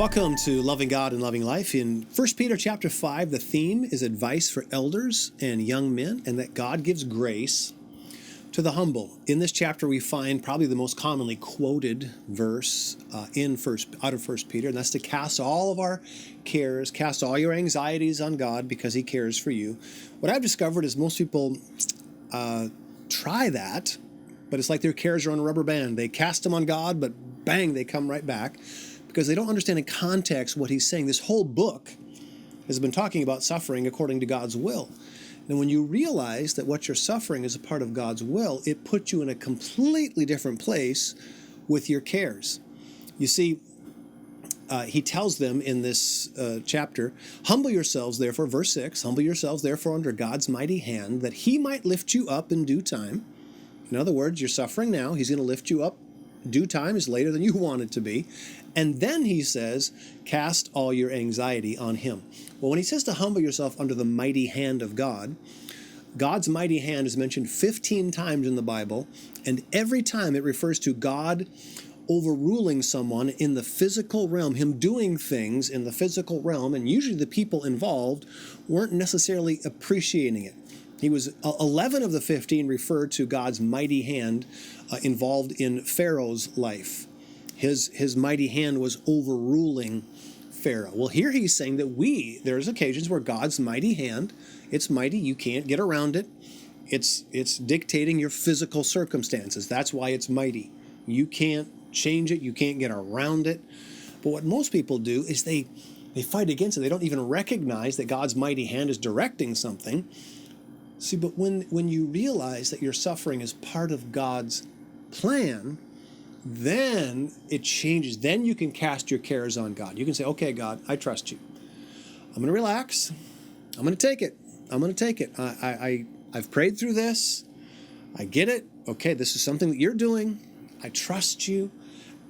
Welcome to Loving God and Loving Life. In 1 Peter chapter 5, the theme is advice for elders and young men, and that God gives grace to the humble. In this chapter, we find probably the most commonly quoted verse out of 1 Peter, and that's to cast all of our cares, cast all your anxieties on God because He cares for you. What I've discovered is most people try that, but it's like their cares are on a rubber band. They cast them on God, but bang, they come right back, because they don't understand in context what he's saying. This whole book has been talking about suffering according to God's will. And when you realize that what you're suffering is a part of God's will, it puts you in a completely different place with your cares. You see, he tells them in this chapter, humble yourselves therefore, verse 6, humble yourselves therefore under God's mighty hand, that he might lift you up in due time. In other words, you're suffering now, he's going to lift you up. Due time is later than you want it to be. And then he says, cast all your anxiety on him. Well, when he says to humble yourself under the mighty hand of God, God's mighty hand is mentioned 15 times in the Bible, and every time it refers to God overruling someone in the physical realm, him doing things in the physical realm, and usually the people involved weren't necessarily appreciating it. He was 11 of the 15 referred to God's mighty hand involved in Pharaoh's life. His mighty hand was overruling Pharaoh. Well, here he's saying that there's occasions where God's mighty hand, it's mighty, you can't get around it. It's dictating your physical circumstances. That's why it's mighty. You can't change it, you can't get around it. But what most people do is they fight against it. They don't even recognize that God's mighty hand is directing something. See, but when you realize that your suffering is part of God's plan, then it changes. Then you can cast your cares on God. You can say, okay, God, I trust you. I'm going to relax. I'm going to take it. I'm going to take it. I've prayed through this. I get it. Okay, this is something that you're doing. I trust you.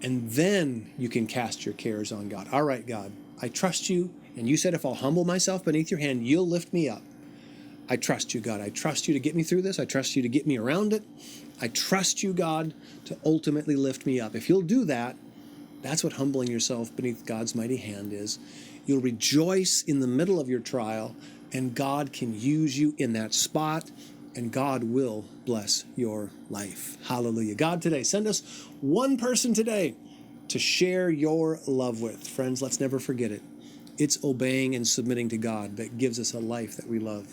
And then you can cast your cares on God. All right, God, I trust you. And you said if I'll humble myself beneath your hand, you'll lift me up. I trust you, God. I trust you to get me through this. I trust you to get me around it. I trust you, God, to ultimately lift me up. If you'll do that, that's what humbling yourself beneath God's mighty hand is. You'll rejoice in the middle of your trial, and God can use you in that spot, and God will bless your life. Hallelujah. God, today, send us one person today to share your love with. Friends, let's never forget it. It's obeying and submitting to God that gives us a life that we love.